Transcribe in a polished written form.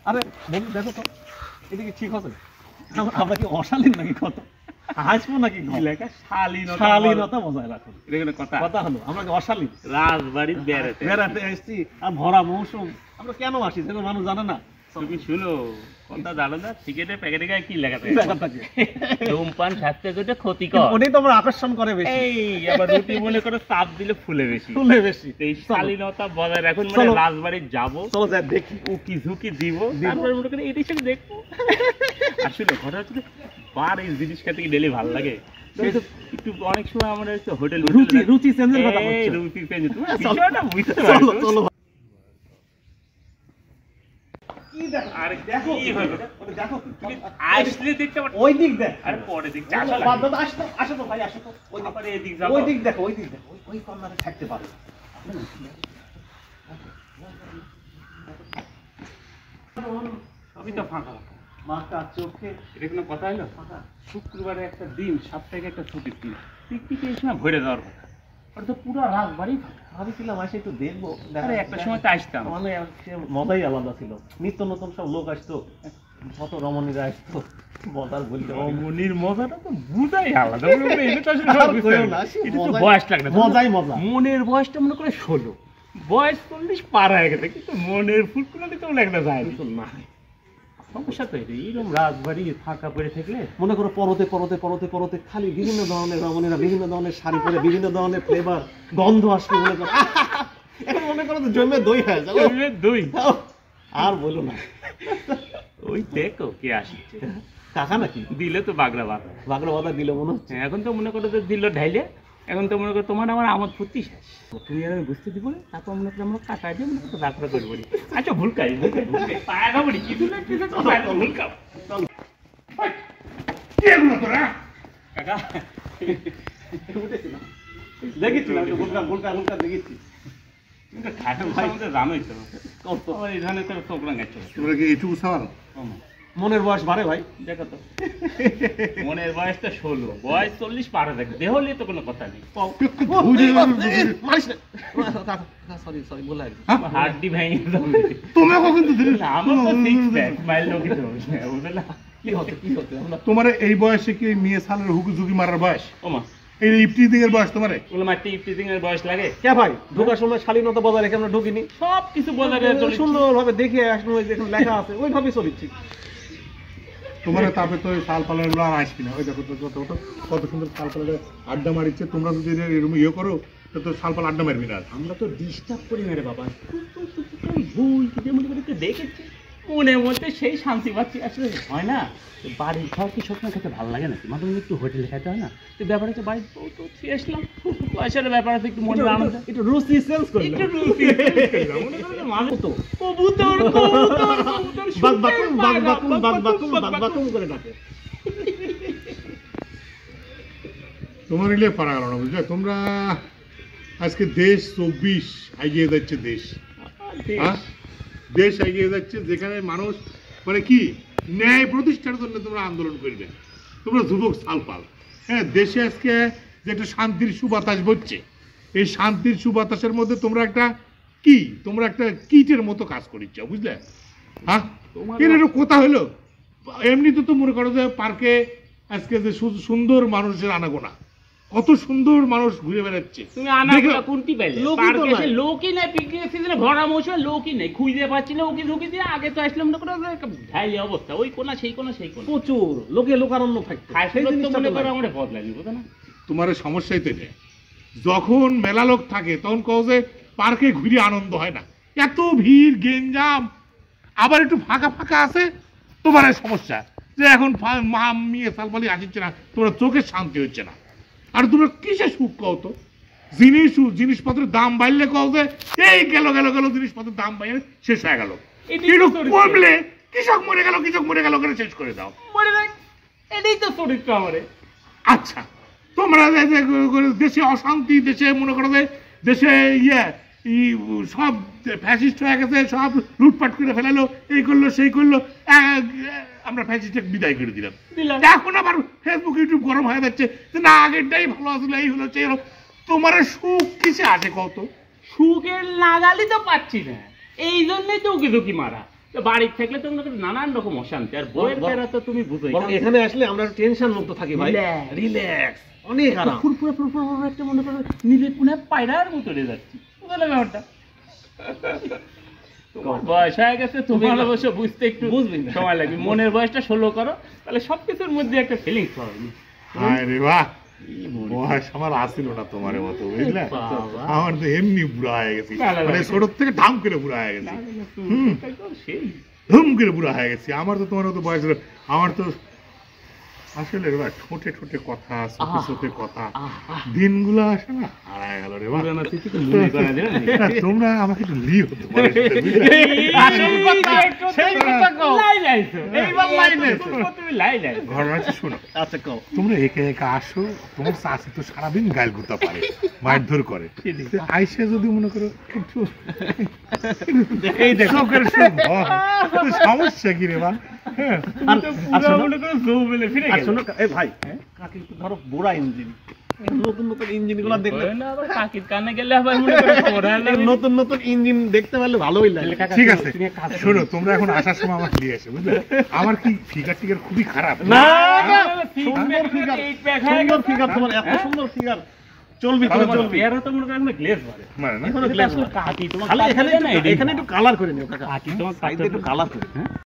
আরে বন্ধু দেখো তো এটা কি ঠিক আছে? আমরা কি অশালীন নাকি? কত হাসবো নাকি? শালীনতা বজায় রাখুন, এটা কোনো কথা হলো? আমরা কি অশালীন? রাজবাড়ি বেড়াতে এসছি আর ভরা মৌসুম, আমরা কেন আসি সেটা মানুষ জানে না। তুমি শুনো কথা জানো না, সিগারেটের প্যাকেটে গায়ে কি লেখা থাকে? ধূমপান স্বাস্থ্যের জন্য ক্ষতিকর। ওটাই তো আমরা আকর্ষণ করে বেশি। এই আবার রুটি মনে করো চাপ দিলে ফুলে বেশি। এই শালীনতা বজায় রাখুন। মানে রাজবাড়ি যাবো, চলো যাই দেখি, উকি ঝুঁকি দিব, তারপরে মনে করো এটাই সঙ্গে দেখবো। আসলে ঘটনা হচ্ছে বার এই জিনিস খেতে কি ডেলি ভালো লাগে। একটু অনেক সময় আমরা হোটেল রুচি চেঞ্জের কথা বলছি, রুচি চেঞ্জ বিষয়টা বুঝতে পারো। চলো আরে দেখো কি হবে, দেখো তুমি আসলে দেখতে পারো। ওই দিক দেখ, আরে পরে দিক আসো বাদ আসো, আসো তো ভাই, আসো তো ওই দিক, এই দিক যাও, ওই দিক দেখো, ওই দিক দেখো, ওই কর্নারে থাকতে পারো। সবই তো ফাঁকা মাথা চোখে, এটা কোনো কথা হলো? শুক্রবারে একটা দিন, সাপ্তাহিক একটা ছুটির দিন, পিকনিকে এসে না ভরে যাওয়ার কথা। ওটা তো পুরো রাজবাড়ি ভাবছিলাম আসে একটু দেখবো। আরে একটা সময় তো আসতাম, মানে মজাই আলাদা ছিল। নিত্য নতুন সব লোক আসতো, কত রমণীরা আসতো। মজার বলতে রমণীর মজাটা তো বুঝাই আলাদা। বয়স লাগে না, মজাই মজা। মনের বয়সটা মনে করে 16, বয়স 40 পার হয়ে গেছে, কিন্তু মনের ফুলকুলো তো একটা যায় না। সমস্যা তো এইরকম রাজবাড়ি ফাঁকা পড়ে থাকলে মনে করো পরতে পরতে পরতে পরতে খালি বিভিন্ন ধরনের রমণীরা বিভিন্ন ধরনের শাড়ি পরে বিভিন্ন ধরনের ফ্লেভার গন্ধ আসবে। মনে করো এখন মনে করো তো জমে দই হয়ে যাবে, দই আর বলো না। ওই দেখো কে আসছে, কাকা নাকি? দিলে তো বাগড়া বাঁধা, বাগড়া বাঁধা দিল মনে হচ্ছে। এখন তো মনে করো যে দিল ঢাইলে, এখন তো মনে করো তোমার আমার আমোদ ফুর্তি শেষ। তুমি আর আমি বুঝতে দিব না, তারপর মনে করো আমরা কাটা দিয়ে মনে করো যাত্রা করবো। আচ্ছা ভুলকাই পায়া খাবো কি ভুলকাও কাকা দেখেছি গুলকা গুলকা গুলকা দেখেছি। জানোই তো এই ধরনের তো চোখরা গাছ এইটুকু সামাল মনের বয়স বাড়ে ভাই, দেখো তো মনের বয়সটা 16, বয়স 40 পার হয়ে থাকে। দেহ নিয়ে তো কোনো কথা নেই। সরি সরি বলে হাড্ডি ভেঙে যাবে। তোমাকে কিন্তু আমার তো সিক্স প্যাক মাইল লোকে তো বুঝলা কি হচ্ছে কি হচ্ছে। তোমার এই বয়সে কি মেয়ে সালের হুকি ঝুঁকি মারার বয়স? ওমা এই ইফটিজিং এর বয়স তোমারে? ওগুলো মারতে ইফটিজিং এর বয়স লাগে কে ভাই? ঢোকার সময় শালীনতা বজায় রেখে আমরা ঢুকিনি, সব কিছু বজায় রেখে সুন্দরভাবে দেখে আসলে যেখানে লেখা আছে ওইভাবেই চলিচ্ছি। তোমার তারপরে তো শাল পালার গুলো আর আসবি না। ওই দেখো কত সুন্দর শাল পালার আড্ডা মারিচ্ছে। তোমরা যদি এরকম ইয়ে করো তো শাল পাল আড্ডা মারবি না। আমরা তো ডিস্টার্ব করি না রে বাবা, ভুল যেমন করে দেখেছি মনের মধ্যে সেই শান্তি পাচ্ছি। আসলে হয় না বাড়ির খাওয়া কি সবসময় খেতে ভালো লাগে নাকি? মাঝে মধ্যে একটু হোটেলে খেতে হয় না? তো ব্যাপার হচ্ছে বাড়ির তো খেয়ে আসলাম, পয়সার ব্যাপার আছে, একটু মনে আনন্দ, একটু রুচি সেন্স করলাম, একটু রুচি মাঝে তো কবুতর কবুতর বাক বাকুম বাক বাকুম বাক বাকুম বাক বাকুম করে ডাকে। তোমার এলে পারা গেল না বুঝলে? তোমরা আজকে দেশ 24 এগিয়ে যাচ্ছে। দেশ দেশ এগিয়ে যাচ্ছে, যেখানে মানুষ মানে কি ন্যায় প্রতিষ্ঠার জন্য তোমরা আন্দোলন করবে। তোমরা যুবক সালপাল, হ্যাঁ, দেশে আজকে যে একটা শান্তির সুবাতাস বইছে, এই শান্তির সুবাতাসের মধ্যে তোমরা একটা কি, তোমরা একটা কীটের মতো কাজ করিচ্ছ বুঝলে? হ্যাঁ, এর একটা কথা হলো। এমনিতে তো মনে করো যে পার্কে আজকে যে সুন্দর মানুষের আনাগোনা, কত সুন্দর মানুষ ঘুরে বেড়াচ্ছে। তুমি আনাগোনা কোনটি পাইলে? পার্কে এসে লোকই নাই, পিকনিক সিজনে ভরা মৌসুমে লোকই নাই, খুঁজে পাচ্ছি না। ওকে ঢুকি দিয়ে আগে তো আসলাম না করে ঢাই অবস্থা, ওই কোনা সেই কোনা সেই কোনা প্রচুর লোকে লোকারণ্য থাকতো। সেই জিনিসটা মনে করো আমরা বদলাইনি, বুঝো না? তোমার সমস্যাই তো নেই। যখন মেলা লোক থাকে তখন কও যে পার্কে ঘুরে আনন্দ হয় না, এত ভিড় গেঞ্জাম। আবার একটু ফাঁকা ফাঁকা আছে, তোমার সমস্যা যে এখন মেয়ে সালপালি আসছে না, তোমার চোখের শান্তি হচ্ছে না। আর তোমরা কিসে সুখ কও তো? জিনিসপত্রের দাম বাড়লে কও যে এই গেল গেল গেল জিনিসপত্রের দাম বাইরে শেষ হয়ে গেল। কমলে কৃষক মরে গেল, কৃষক মরে গেল করে শেষ করে দাও। এটাই তো চরিত্র আমারে। আচ্ছা, তোমরা দেশে অশান্তি, দেশে মনে করো যে দেশে সব ফ্যাসিস্ট হয়ে গেছে, সব লুটপাট করে ফেলালো, এই করলো সেই করলো, আমরা ফ্যাসিস্টকে বিদায় করে দিলাম। এখন আবার ফেসবুক ইউটিউব গরম হয়ে যাচ্ছে যে না আগেরটাই ভালো আসলে, এই হলো সেই হলো। তোমার সুখ কিসে আছে কত? সুখের লাগালি তো পাচ্ছি না, এই জন্যই তো উকি ঝুঁকি মারা। তো বাড়িতে থাকলে তো নানান রকম অশান্তি, আর বইয়ের বেড়া তো তুমি বুঝোই। এখানে আসলে আমরা টেনশন মুক্ত থাকি ভাই, রিল্যাক্স, অনেক আরাম। ফুরফুরে ফুরফুরে একটা মনে করো নিজে পুনে পায়রার মতো রে যাচ্ছি, বুঝলে ব্যাপারটা? তোমার বয়স হয়ে গেছে, তোমার অবশ্য বুঝতে একটু সময় লাগবে। মনের বয়সটা 16 করো, তাহলে সবকিছুর মধ্যে একটা ফিলিংস পাবে। হায় রে বাহ, বয়স আমার আসিল না তোমার মতো, বুঝলে? আমার তো এমনি বুড়া হয়ে গেছি, মানে ছোট থেকে ধাম করে বুড়া হয়ে গেছি, ধুম করে বুড়া হয়ে গেছি। আমার তো তোমার মতো বয়স হলো, আমার তো আসলে রে ভাই ঠোঁটে ঠোঁটে কথা, চোখে চোখে কথা, দিনগুলো আসে না হারায় গেল রে ভাই। তোমরা আমাকে একটু লিও ঘটনা হচ্ছে, শোনো, আচ্ছা কও। তোমরা একে একে আসো, তোমার চাষি তো সারাদিন গাইল গুতা পারে, মারধর করে, আইসে যদি মনে করো একটু এই দেখো করে সমস্যা কি রে বা? শোনো ভাই, কাকি একটু ধরো বুড়া ইঞ্জিন, নতুন নতুন ইঞ্জিন গুলো দেখলে কাকির কানে গেলে আবার মনে করো নতুন নতুন ইঞ্জিন দেখতে পারলে ভালোই লাগে। ঠিক আছে, শোনো, তোমরা এখন আসার সময় আমার নিয়ে এসে, বুঝলে? আমার কি ফিগার টিগার খুবই খারাপ না, সুন্দর ফিগার, সুন্দর ফিগার তোমার, এত সুন্দর ফিগার, চলবি চলবি। এর তো মনে করো গ্লেজ মারে, মানে না, এখানে গ্লেজ, কাকি তোমার এখানে একটু কালার করে নিও কাকা, কাকি তোমার সাইডে একটু কালার করে।